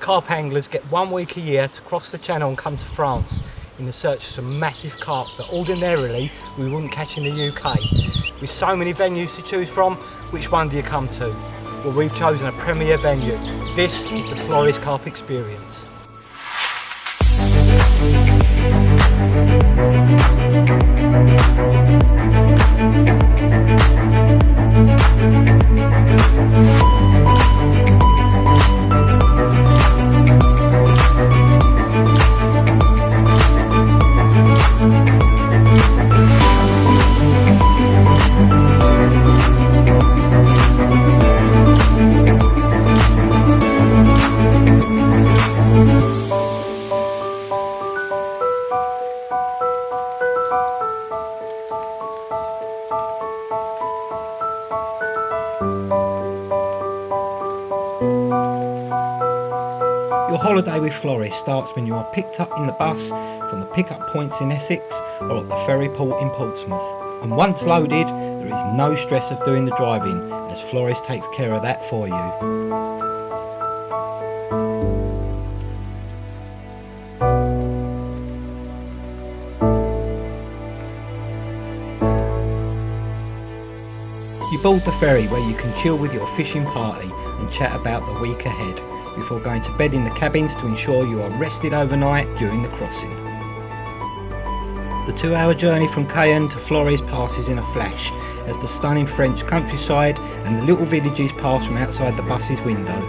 carp anglers get 1 week a year to cross the channel and come to France in the search for some massive carp that ordinarily we wouldn't catch in the UK. With so many venues to choose from, which one do you come to? Well, we've chosen a premier venue. This is the Flores Carp Experience. Your holiday with Flores starts when you are picked up in the bus from the pickup points in Essex or at the ferry port in Portsmouth. And once loaded, there is no stress of doing the driving, as Flores takes care of that for you. You board the ferry where you can chill with your fishing party and chat about the week ahead, before going to bed in the cabins to ensure you are rested overnight during the crossing. The 2-hour journey from Cayenne to Flores passes in a flash, as the stunning French countryside and the little villages pass from outside the bus's window.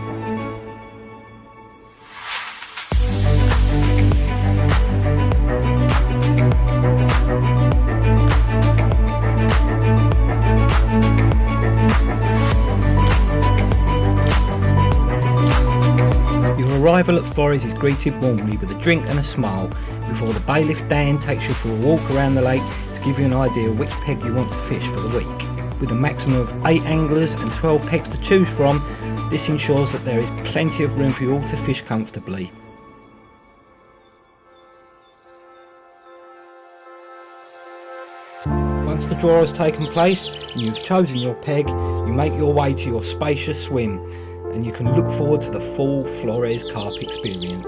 Arrival at Flores is greeted warmly with a drink and a smile before the bailiff Dan takes you for a walk around the lake to give you an idea of which peg you want to fish for the week. With a maximum of 8 anglers and 12 pegs to choose from, this ensures that there is plenty of room for you all to fish comfortably. Once the draw has taken place and you've chosen your peg, you make your way to your spacious swim, and you can look forward to the full Flores Carp Experience.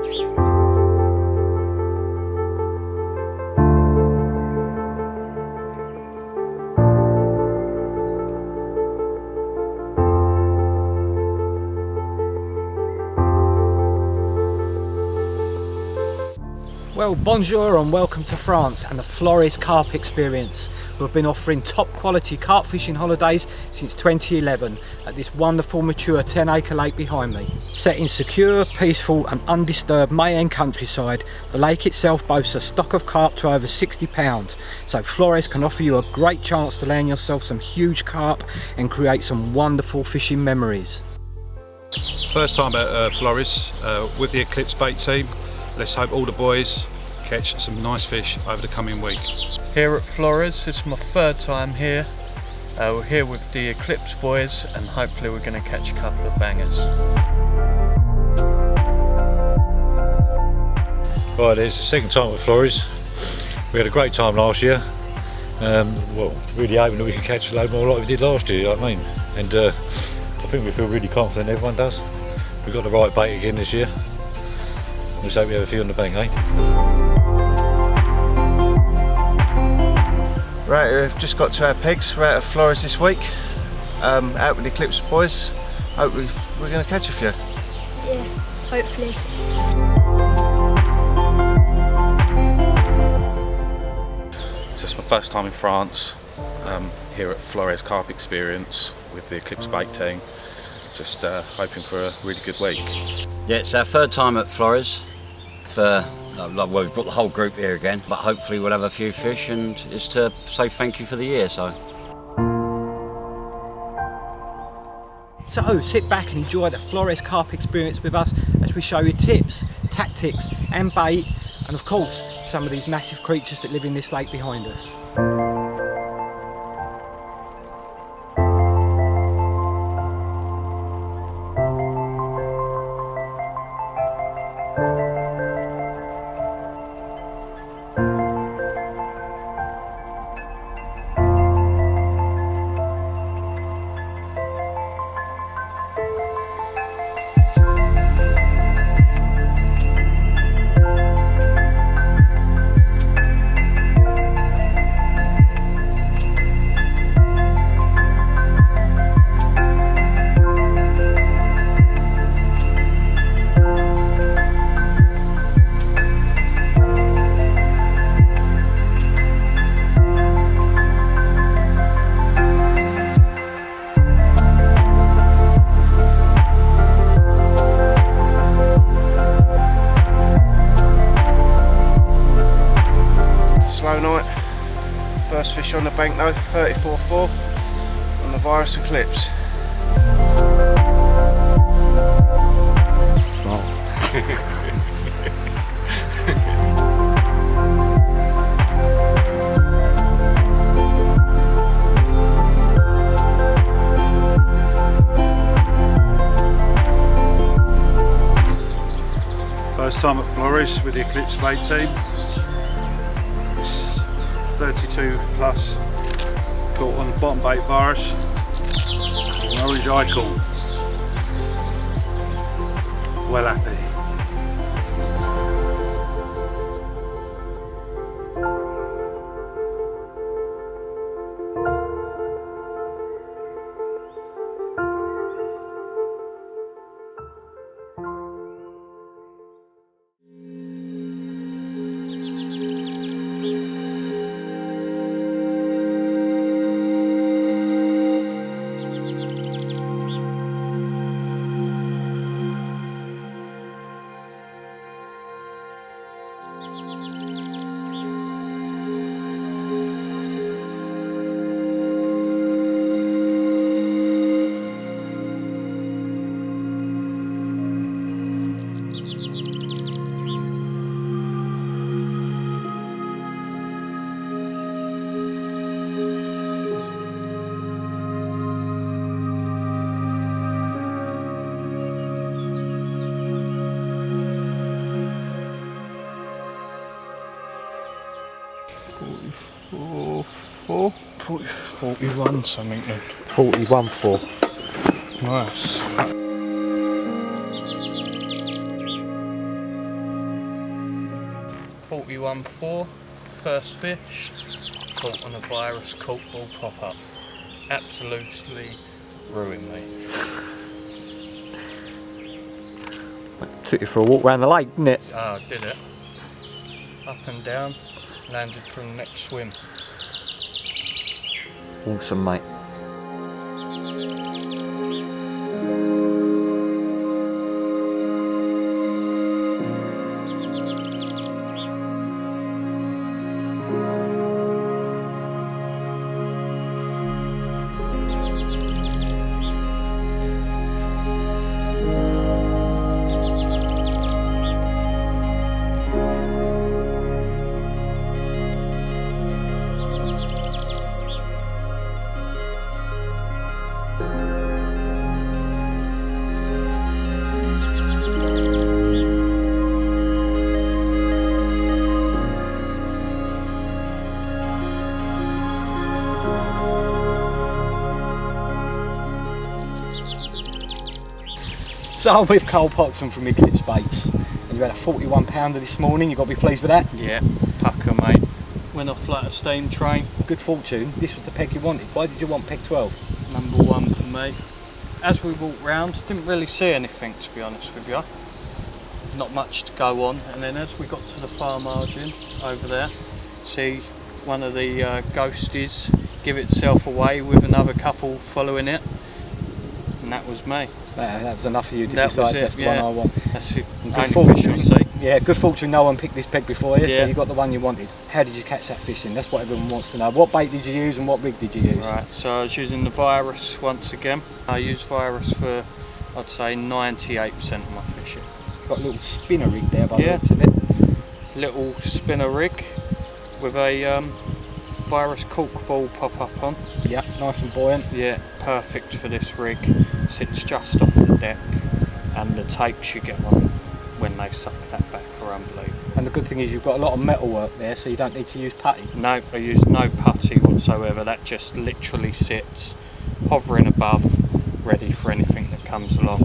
Well, bonjour and welcome to France and the Flores Carp Experience, who have been offering top quality carp fishing holidays since 2011 at this wonderful mature 10-acre lake behind me. Set in secure, peaceful and undisturbed Mayenne countryside, the lake itself boasts a stock of carp to over 60 pounds, so Flores can offer you a great chance to land yourself some huge carp and create some wonderful fishing memories. First time at Flores with the Eclipse Baits Team. Let's hope all the boys catch some nice fish over the coming week. Here at Flores, this is my 3rd time here. We're here with the Eclipse boys and hopefully we're going to catch a couple of bangers. Right, it's the 2nd time at Flores. We had a great time last year. Well, really hoping that we can catch a load more like we did last year, you know what I mean? And I think we feel really confident, everyone does. We've got the right bait again this year. Let's hope we have a few on the bank, eh? Right, we've just got to our pegs. We're out of Flores this week, out with the Eclipse boys. Hopefully we're going to catch a few. Yeah, hopefully. So it's my first time in France, here at Flores Carp Experience with the Eclipse Bait Team. Just hoping for a really good week. Yeah, it's our 3rd time at Flores. Well, we've brought the whole group here again, but hopefully we'll have a few fish, and it's to say thank you for the year. So sit back and enjoy the Flores Carp Experience with us as we show you tips, tactics and bait, and of course some of these massive creatures that live in this lake behind us. slow night. First fish on the bank though, 34.4 on the Virus Eclipse. First time at Flores with the Eclipse Bait Team. It's 32 plus, caught on the bottom bait virus, an orange icon. Well happy. Four, 41 something then. 41.4. Nice. .41.4, first fish, caught on a virus corkball pop-up. Absolutely ruined me. Took you for a walk around the lake, didn't it? Ah, did it. Up and down, landed from the next swim. Awesome, mate. So I'm with Cole Poxon from Eclipse Baits, and you had a 41 pounder this morning. You got to be pleased with that. Yeah, pucker mate. Went off like a steam train. Good fortune. This was the peg you wanted. Why did you want peg 12? Number one for me. As we walked round, didn't really see anything, to be honest with you. Not much to go on, and then as we got to the far margin over there, see one of the ghosties give itself away with another couple following it, and that was me. That was enough for you to That decide was it, that's the yeah. one I want. That's it. And Only good fortune. fish I see. Yeah, good fortune. No one picked this peg before you, so Yeah. you got the one you wanted. How did you catch that fish then? That's what everyone wants to know. What bait did you use and what rig did you use? Right, so I was using the virus once again. I use virus for, I'd say, 98% of my fishing. Got a little spinner rig there by the Yeah. looks of it. Little spinner rig with a virus cork ball pop up on. Yeah, nice and buoyant. Yeah, perfect for this rig. Sits just off the deck, and the takes you get on when they suck that back are unbelievable. And the good thing is you've got a lot of metal work there, so you don't need to use putty. No, I use no putty whatsoever. That just literally sits hovering above, ready for anything that comes along.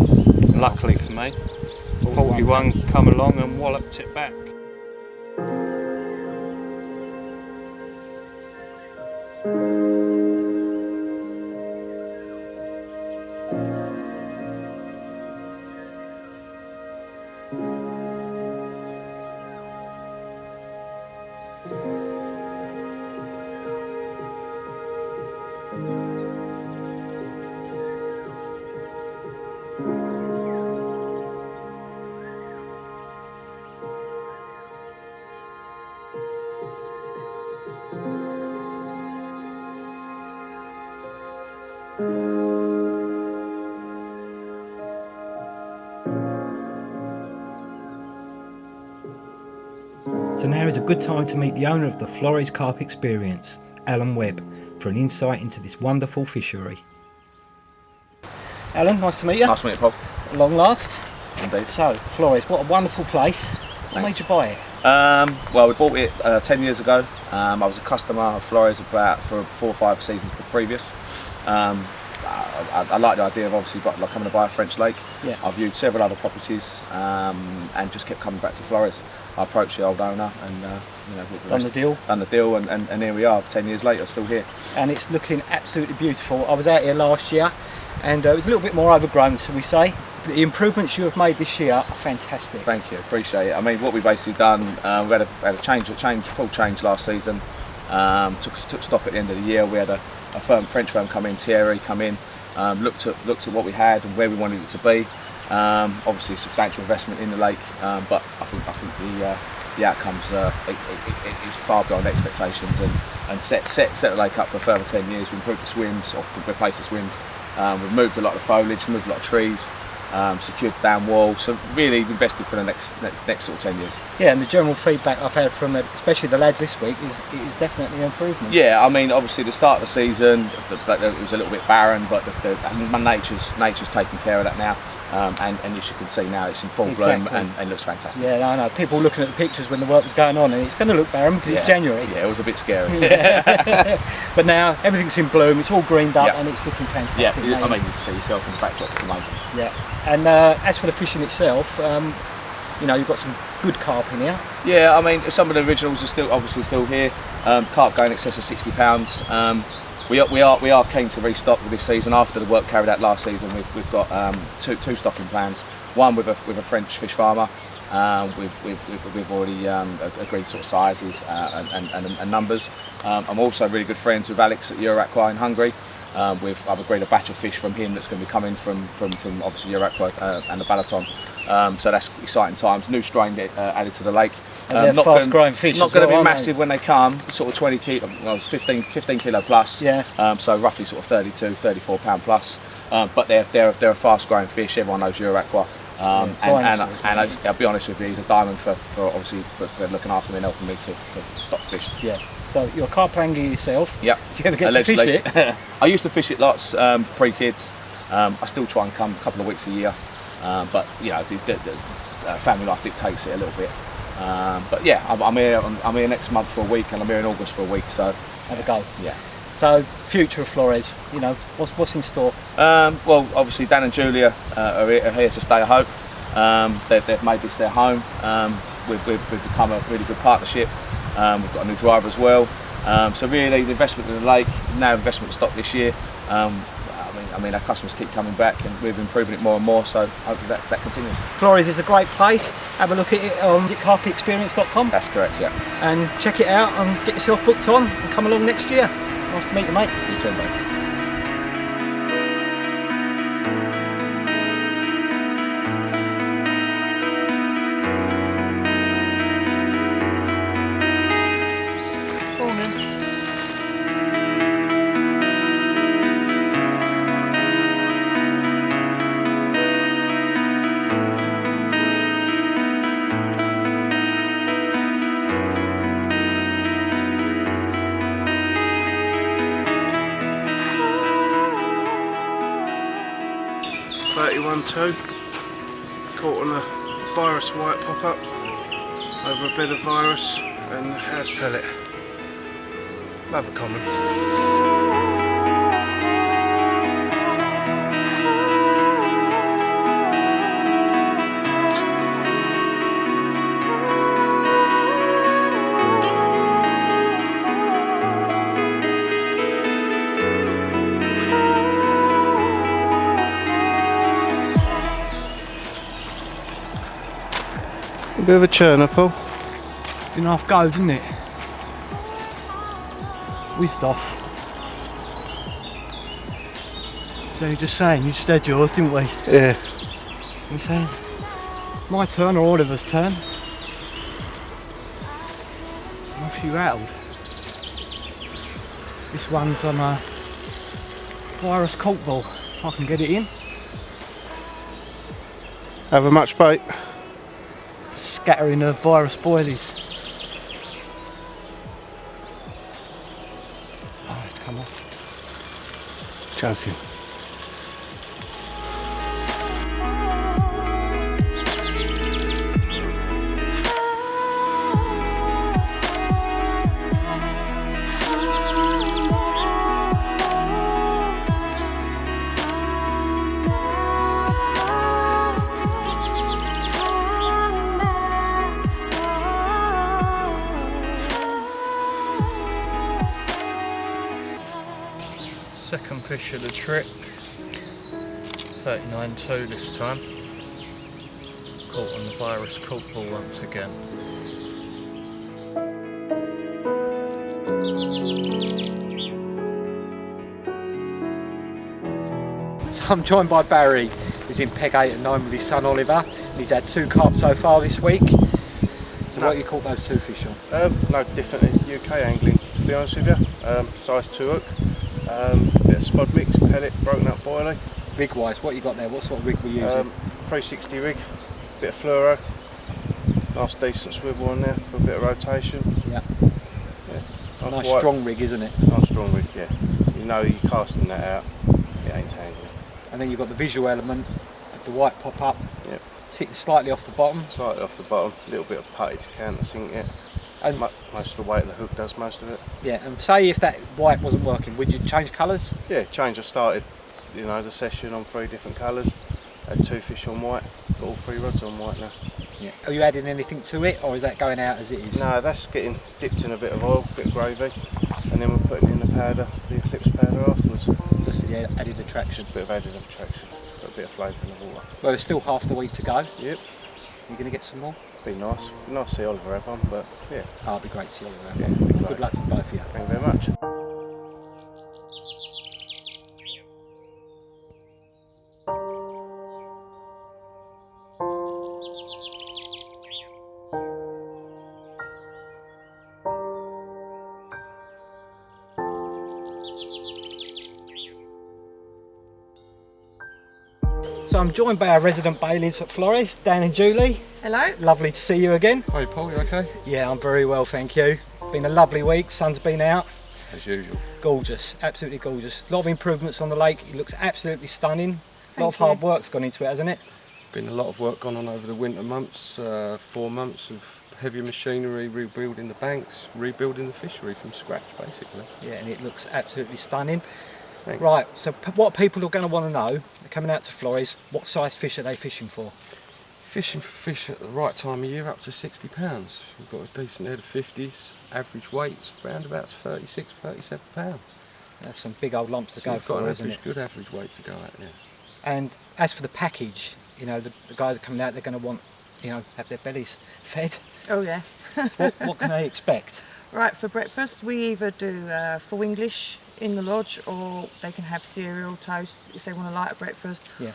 Luckily for me, 41 come along and walloped it back. So now is a good time to meet the owner of the Flores Carp Experience, Alan Webb, for an insight into this wonderful fishery. Alan, nice to meet you. Nice to meet you, Paul. At long last. Indeed. So, Flores, what a wonderful place. What made you buy it? Well, we bought it 10 years ago. I was a customer of Flores for 4 or 5 seasons previous. I like the idea of obviously coming to buy a French lake. Yeah. I viewed several other properties and just kept coming back to Flores. I approached the old owner and Done the deal. Done the deal, and here we are, 10 years later, still here. And it's looking absolutely beautiful. I was out here last year and it was a little bit more overgrown, shall we say. The improvements you have made this year are fantastic. Thank you, appreciate it. I mean, what we've basically done, we had a full change last season. Took stock at the end of the year. We had a French firm come in, Thierry come in, looked at what we had and where we wanted it to be. Obviously, substantial investment in the lake, but I think the outcomes is far beyond expectations, and set the lake up for a further 10 years. We improved the swims, or replaced the swims. We've moved a lot of foliage, moved a lot of trees. Secured the down wall, so really invested for the next sort of 10 years. Yeah, and the general feedback I've had from especially the lads this week is definitely an improvement. Yeah, I mean, obviously the start of the season it was a little bit barren, but nature's taking care of that now, and as you can see now, it's in full bloom and looks fantastic. Yeah, I know. People looking at the pictures when the work was going on, and it's going to look barren because it's January. Yeah, it was a bit scary. But now everything's in bloom, it's all greened up, and it's looking fantastic. Yeah, I mean, you can see yourself in the backdrop, it's amazing. Yeah, and as for the fishing itself, you've got some good carp in here. Yeah, I mean, some of the originals are obviously still here. Carp going in excess of £60. We are keen to restock with this season. After the work carried out last season, we've got two stocking plans. One with a French fish farmer. We've already agreed sort of sizes and numbers. I'm also really good friends with Alex at Euraqua in Hungary. I've agreed a batch of fish from him that's going to be coming from obviously Euraqua and the Balaton. So that's exciting times. New strain added to the lake. And they're fast-growing fish. Not going to be massive when they come. Sort of 20 kilo, well, 15 kilo plus. Yeah. So roughly sort of 32, 34 pound plus. But they're a fast-growing fish. Everyone knows Euraqua. And I'll be honest with you, he's a diamond for obviously for looking after me and helping me to stop fish. Yeah. So you're a carp angler yourself. Yep. Do you ever get to fish it? I used to fish it lots pre-kids. I still try and come a couple of weeks a year, but the family life dictates it a little bit. But yeah, I'm here next month for a week, and I'm here in August for a week. So have a go. Yeah. So future of Flores, what's in store? Well, obviously Dan and Julia are here to stay. I hope they've made this their home. We've become a really good partnership. We've got a new driver as well. So really, the investment in the lake, now investment stock this year. I mean, our customers keep coming back, and we're improving it more and more. So hopefully that continues. Flores is a great place. Have a look at it on carpexperience.com. That's correct, yeah. And check it out and get yourself booked on and come along next year. Nice to meet you, mate. You too, mate. Caught on a virus white pop-up over a bed of virus and house pellet. Love a common. A bit of a churner, Paul. Didn't half go, didn't it? Whizzed off. I was only just saying, you just had yours, didn't we? Yeah. You saying, my turn or all of us' turn? And off she rattled. This one's on a virus cork ball, if I can get it in. Have a much bait? Scattering of virus boilies. Come on. Joking. Second fish of the trip, 39.2 this time. Caught on the virus cork ball once again. So I'm joined by Barry, who's in peg 8 and 9 with his son Oliver. And he's had 2 carp so far this week. So what you caught those 2 fish on? No different in UK angling, to be honest with you. Size 2 hook, bit of spud mix, pellet, broken up boilie. Rig wise, what you got there? What sort of rig were you using? 360 rig, bit of fluoro, nice decent swivel on there for a bit of rotation. Yeah. Nice white, strong rig, isn't it? Nice strong rig, yeah. You know you're casting that out, it ain't tangling. And then you've got the visual element of the white pop up, Yep. sitting slightly off the bottom. Slightly off the bottom, a little bit of putty to countersink it. And most of the weight of the hook does most of it. yeah, and say if that white wasn't working, would you change colours? Yeah, change. I started, the session on 3 different colours. Had 2 fish on white, got all 3 rods on white now. Yeah. Are you adding anything to it, or is that going out as it is? No, that's getting dipped in a bit of oil, a bit of gravy, and then we're putting in the powder, the Eclipse powder afterwards. Just for the added attraction. A bit of added attraction, got a bit of flavour in the water. Well, there's still half the week to go. Yep. You're going to get some more? Be nice. Nice to see Oliver have one, but yeah. Oh, it'd be great to see Oliver. Yeah, it'd be great. Good luck to both of you. Thank you very much. So I'm joined by our resident bailiffs at Flores, Dan and Julie. Hello. Lovely to see you again. Hi Paul, you okay? Yeah, I'm very well, thank you. Been a lovely week, sun's been out. As usual. Gorgeous, absolutely gorgeous. A lot of improvements on the lake, it looks absolutely stunning. A lot of Thank you. hard work's gone into it, hasn't it? Been a lot of work gone on over the winter months, 4 months of heavy machinery, rebuilding the banks, rebuilding the fishery from scratch basically. Yeah, and it looks absolutely stunning. Thanks. Right, so what people are going to want to know, they're coming out to Flores, what size fish are they fishing for? Fishing for fish at the right time of year up to £60. We've got a decent head of 50s, average weights around about 36, 37 pounds. That's some big old lumps to So go we've got for, an isn't average, it? good average weight to go at, yeah. And as for the package, the guys are coming out, they're going to want, have their bellies fed. Oh yeah. So what can they expect? Right, for breakfast we either do full English in the lodge, or they can have cereal, toast if they want a lighter breakfast. Yeah.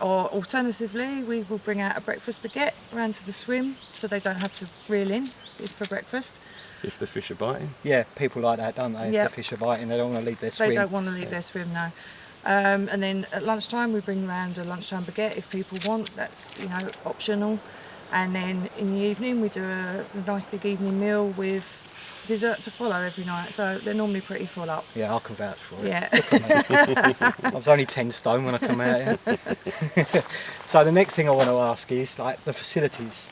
Or alternatively, we will bring out a breakfast baguette around to the swim, so they don't have to reel in for breakfast. If the fish are biting. Yeah, people like that, don't they? If Yep. the fish are biting, they don't want to leave their swim. They don't want to leave their swim, no. And then at lunchtime we bring around a lunchtime baguette if people want. That's optional. And then in the evening we do a nice big evening meal with dessert to follow every night. So they're normally pretty full up. Yeah, I can vouch for it. Yeah. I was only 10 stone when I come out here. So the next thing I want to ask is the facilities.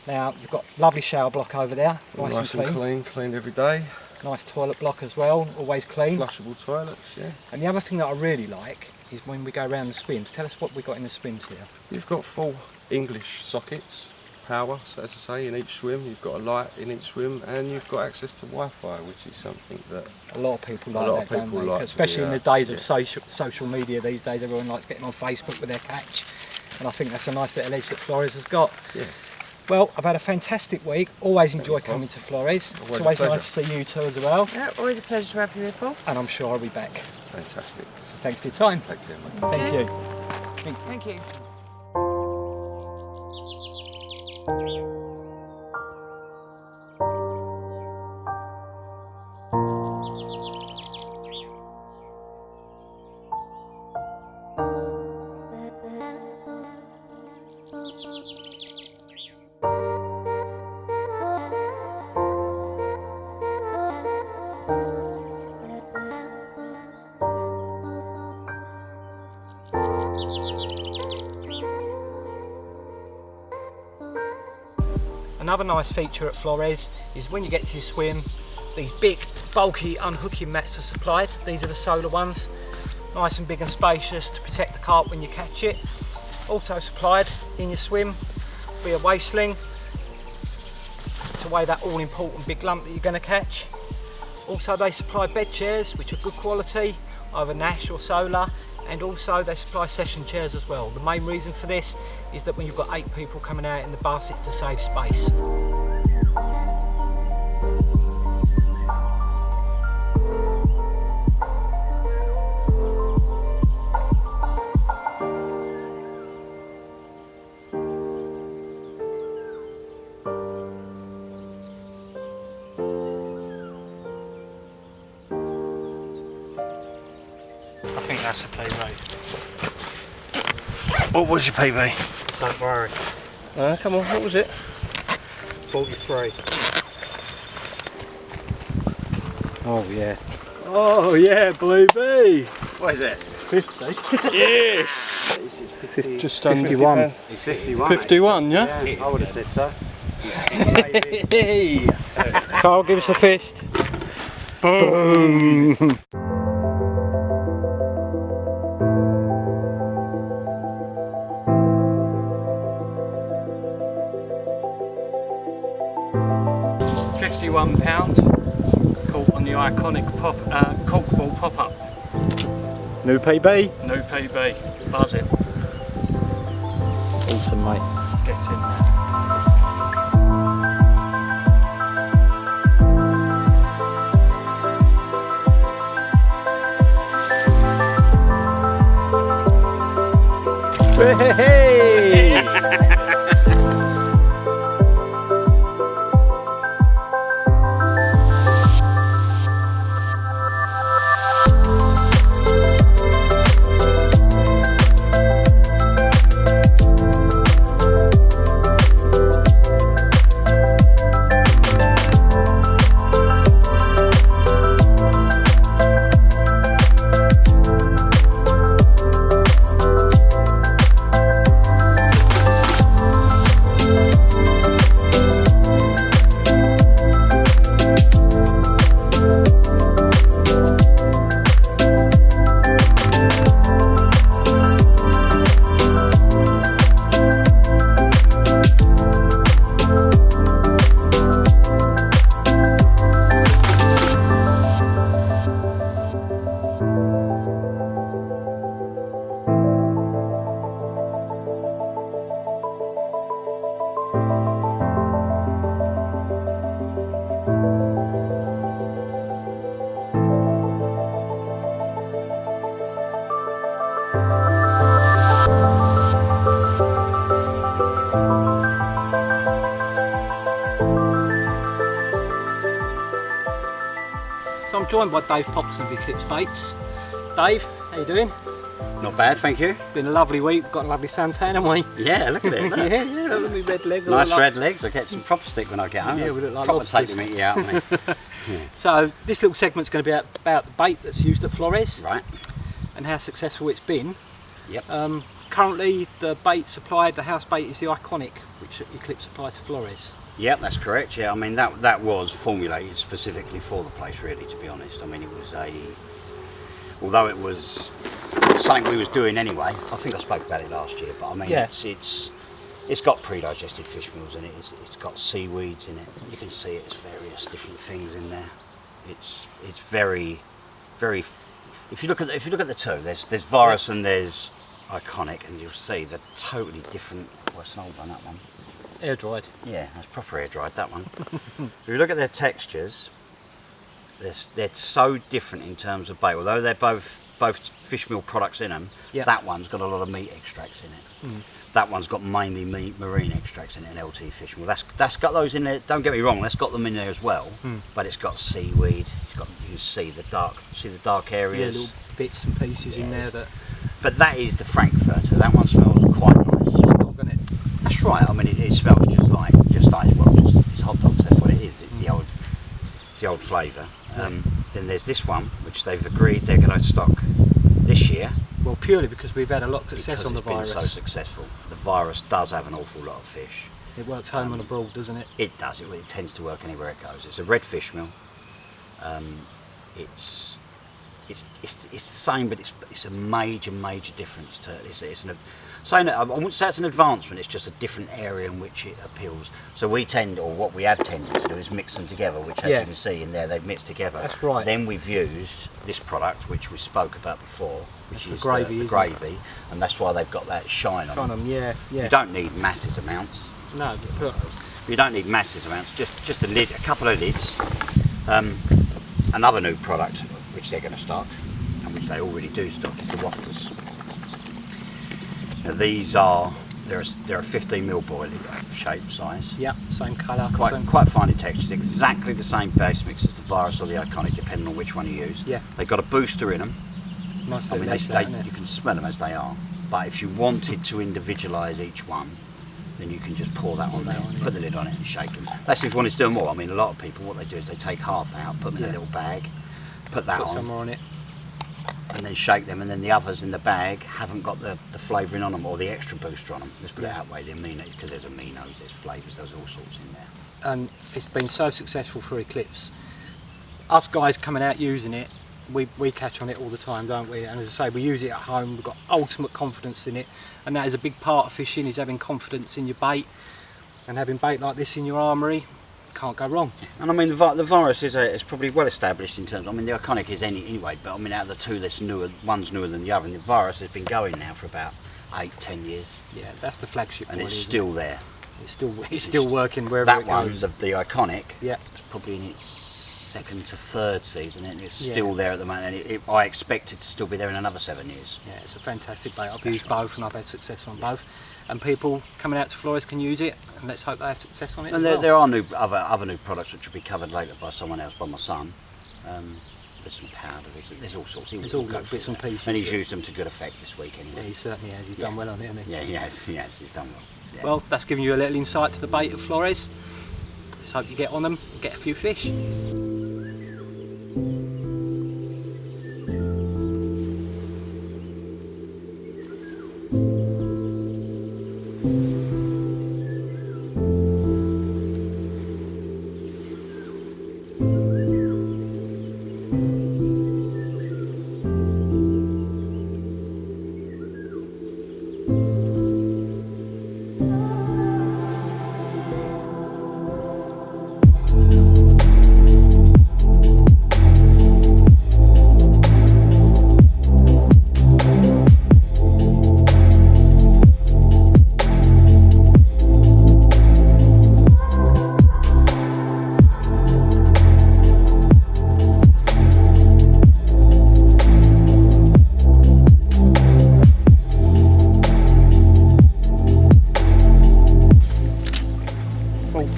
Now you've got lovely shower block over there, nice and clean. Cleaned every day. Nice toilet block as well, always clean. Flushable toilets, yeah. And the other thing that I really like is when we go around the swims. Tell us what we got in the swims here. You've got full English sockets, power, so as I say, in each swim. You've got a light in each swim, and you've got access to Wi-Fi, which is something that a lot of people like that, don't they? Especially in the days of social media these days. Everyone likes getting on Facebook with their catch, and I think that's a nice little edge that Flores has got. Yeah. Well, I've had a fantastic week. Always enjoy coming to Flores. It's always nice to see you too as well. Yeah, always a pleasure to have you here, Paul. And I'm sure I'll be back. Fantastic. Thanks for your time. Take care, mate. Thank you. Thank you. Another nice feature at Flores is when you get to your swim, these big, bulky unhooking mats are supplied. These are the solar ones, nice and big and spacious to protect the carp when you catch it. Also supplied in your swim will be a waist sling to weigh that all important big lump that you're going to catch. Also they supply bed chairs which are good quality, either Nash or solar, and also they supply session chairs as well. The main reason for this is that when you've got 8 people coming out in the bus, it's to save space. I think that's a PB. What was your PB? Don't worry. Come on, what was it? 43. Oh yeah. Oh yeah, Blue B. What is it? 50. Yes! Just 51. It's 51. 51, yeah? I would have said so. Hey! Carl, give us a fist. Boom! £51 caught on the iconic corkball pop-up. New PB. New PB, buzzing. Awesome, mate. Gets in there. Hey! So I'm joined by Dave Popson of Eclipse Baits. Dave, how you doing? Not bad, thank you. Been a lovely week, we've got a lovely suntan, haven't we? Yeah, look at it. Look. yeah, look at me red legs. Nice red legs. I get some proper stick when I get home. Yeah, we look like proper lobsters. take the meat out of me. Yeah. So this little segment's going to be about the bait that's used at Flores. Right. And how successful it's been. Yep. Currently the bait supplied, the house bait is the Iconic, which Eclipse supplied to Flores. Yep, that's correct. Yeah, I mean that was formulated specifically for the place, really. To be honest, I mean it was although it was something we was doing anyway. I think I spoke about it last year, but I mean yeah. it's got pre-digested fish meals in it. It's got seaweeds in it. You can see it's various different things in there. It's very, very. If you look at the two, there's Virus and there's Iconic, and you'll see they're totally different. Well, it's an old one, that one. Air dried. Yeah, that's proper air dried, that one. If you look at their textures, they're so different in terms of bait. Although they're both fish meal products in them, yep. That one's got a lot of meat extracts in it. That one's got mainly marine extracts in it, and LT fish meal. That's got those in there. Don't get me wrong, that's got them in there as well. But it's got seaweed. It's got, you can see the dark areas. Yeah, little bits and pieces in there that. But that is the Frankfurter. That one smells quite nice. Hot dog, isn't it? That's right. I mean, it smells just like it's hot dogs. That's what it is. It's the old flavour. Then there's this one, which they've agreed they're going to stock this year. Well, purely because we've had a lot of success on the It's been Virus. so successful. The Virus does have an awful lot of fish. It works home and abroad, doesn't it? It does. It tends to work anywhere it goes. It's a red fish meal. It's the same, but it's a major difference to it. I wouldn't say it's an advancement. It's just a different area in which it appeals. So what we have tended to do is mix them together, which as you can see in there, they've mixed together. That's right. Then we've used this product, which we spoke about before, which is the gravy, and that's why they've got that shine on them. Yeah. You don't need massive amounts. No, you don't need massive amounts. Just a lid, a couple of lids. Another new product, which they're going to stock, and which they already do stock, is the wafters. Now these they're a 15mm boilie shape size. Yeah, same colour. Quite finely textured. Exactly the same base mix as the Virus or the Iconic, depending on which one you use. Yeah. They've got a booster in them. Nice. I mean, you can smell them as they are. But if you wanted to individualise each one, then you can just pour that on there, put the lid on it and shake them. That's if you wanted to do more. I mean, a lot of people, what they do is they take half out, put them in a little bag, put some more on it, and then shake them, and then the others in the bag haven't got the flavouring on them or the extra booster on them. Let's put it that way, the aminos, because there's aminos, there's flavours, there's all sorts in there. And it's been so successful for Eclipse. Us guys coming out using it, we catch on it all the time, don't we? And as I say, we use it at home, we've got ultimate confidence in it, and that is a big part of fishing, is having confidence in your bait, and having bait like this in your armoury, can't go wrong. And I mean, the Virus is probably well established in terms, I mean, the Iconic is anyway, but I mean, out of the two, one's newer than the other, and the Virus has been going now for about 8-10 years. Yeah, that's the flagship and one, it's still there. It's still working wherever it goes. That one, the Iconic, yeah, it's probably in its second to third season, and it's still there at the moment, and I expect it to still be there in another 7 years. Yeah, it's a fantastic bait. I've used both, and I've had success on both, and people coming out to Flores can use it, and let's hope they have success on it. And there are other new products which will be covered later by someone else, by my son. There's some powder, there's all sorts. There's all good bits and pieces. And he's used them to good effect this week anyway. Yeah, he certainly has. He's done well on it, hasn't he? Yeah, he has, he's done well. Yeah. Well, that's giving you a little insight to the bait at Flores. Let's hope you get on them and get a few fish.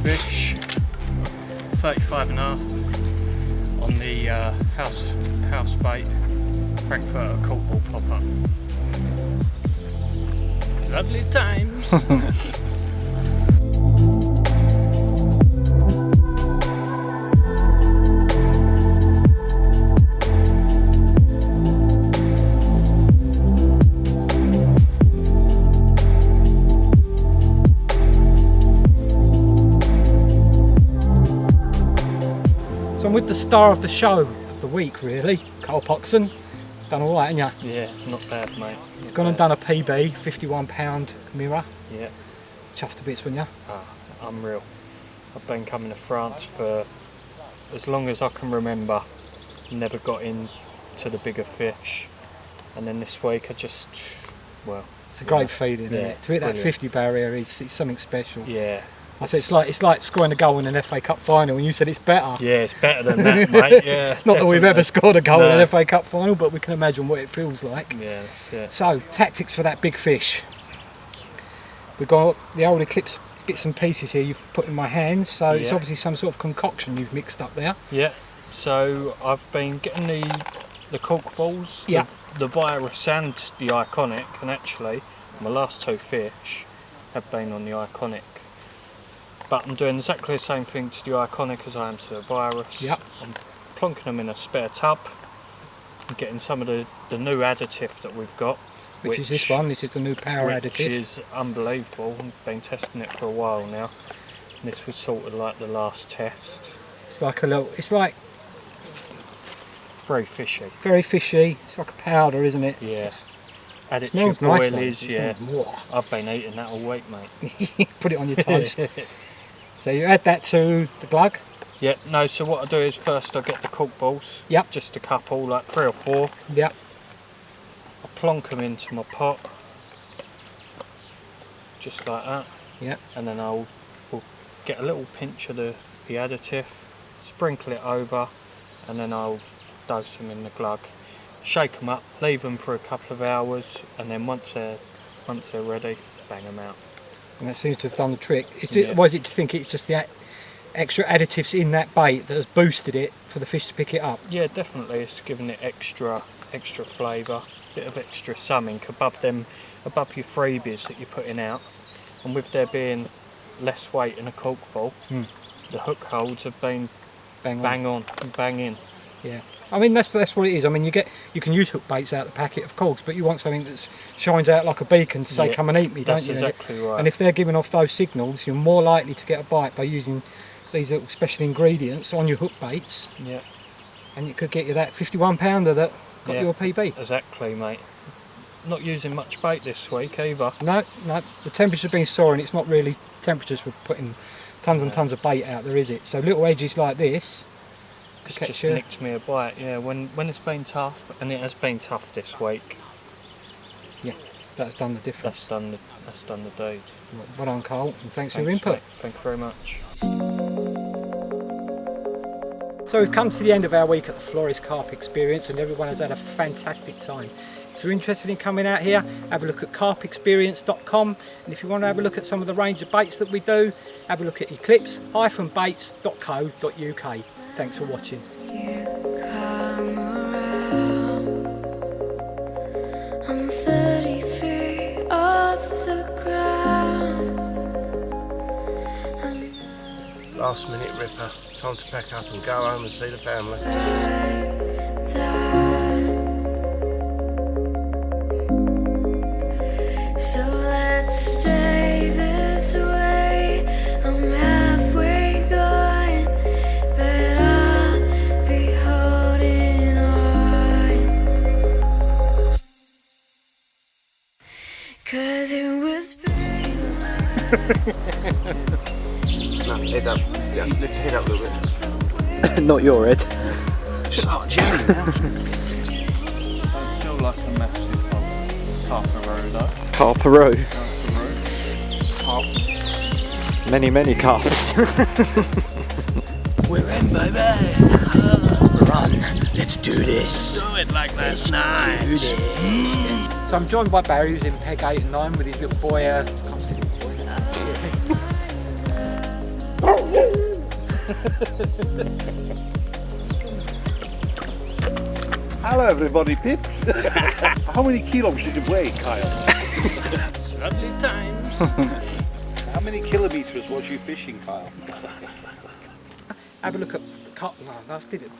Fish, 35.5 on the house bait Frankfurter corkball pop-up. Lovely times. So I'm with the star of the show of the week, really, Carl Poxon. Done all right, haven't you? Yeah, not bad, mate. He's gone and done a PB, 51-pound mirror. Yeah. Chuffed to bits, weren't you? Ah, unreal. I've been coming to France for as long as I can remember. Never got into the bigger fish. And then this week I just, well... It's a great feeling, isn't it? To hit that 50 barrier, it's something special. Yeah. I said it's like scoring a goal in an FA Cup final, and you said it's better. Yeah, it's better than that, mate. Yeah. Not that we've ever scored a goal in an FA Cup final, but we can imagine what it feels like. Yeah, that's it. So, tactics for that big fish. We've got the old Eclipse bits and pieces here you've put in my hands, so it's obviously some sort of concoction you've mixed up there. Yeah. So I've been getting the cork balls, the Virus and the Iconic, and actually my last two fish have been on the Iconic. But I'm doing exactly the same thing to the Iconic as I am to the Virus. Yep. I'm plonking them in a spare tub and getting some of the new additive that we've got, Which is this one. This is the new power additive. Which is unbelievable. I've been testing it for a while now. And this was sort of like the last test. It's like a little. It's like very fishy. Very fishy. It's like a powder, isn't it? Yes. Additive Smells nice, oil is, yeah. More. I've been eating that all week, mate. Put it on your toast. So you add that to the glug. Yeah. No. So what I do is first I get the cork balls. Yep. Just a couple, like 3 or 4. Yep. I plonk them into my pot. Just like that. Yep. And then we'll get a little pinch of the additive, sprinkle it over, and then I'll dose them in the glug. Shake them up, leave them for a couple of hours, and then once they're ready, bang them out. And that seems to have done the trick. Why is it, do you think it's just the extra additives in that bait that has boosted it for the fish to pick it up? Yeah, definitely. It's given it extra flavour, bit of extra something above your freebies that you're putting out. And with there being less weight in a cork ball, the hook holds have been bang on and bang in. Yeah. I mean that's what it is. I mean you can use hook baits out of the packet of corks, but you want something that shines out like a beacon to say come and eat me, don't you? That's exactly right. And if they're giving off those signals, you're more likely to get a bite by using these little special ingredients on your hook baits. Yeah. And it could get you that 51 pounder that got you a PB. Exactly, mate. Not using much bait this week either. No. The temperature's been soaring. It's not really temperatures for putting tons and tons of bait out there, is it? So little edges like this. It's just nicked me a bite, yeah. When it's been tough, and it has been tough this week. Yeah, that's done the difference. That's done the deed. Well done, Carl, and thanks for your input. Mate. Thank you very much. So we've come to the end of our week at the Flores Carp Experience, and everyone has had a fantastic time. If you're interested in coming out here, have a look at carpexperience.com, and if you want to have a look at some of the range of baits that we do, have a look at eclipse-baits.co.uk. Thanks for watching. I'm 30 feet off the ground. Last minute ripper. Time to pack up and go home and see the family. So let's stay this way. I'm halfway going, but I'll be holding on. 'Cause it was big. No, head up. Yeah, lift the head up a little bit. Not your head. Start jamming now. I feel like a massive carparoo though. Carparoo. Carp. Many carps. We're in, baby. Run. Let's do this. Do it like last night. So I'm joined by Barry, who's in peg 8 and 9 with his little boy. Can't see little boy. Hello everybody, Pips. How many kilos did you weigh, Kyle? Lovely times. How many kilometers was you fishing, Kyle? Have a look at the carp. No, I did it.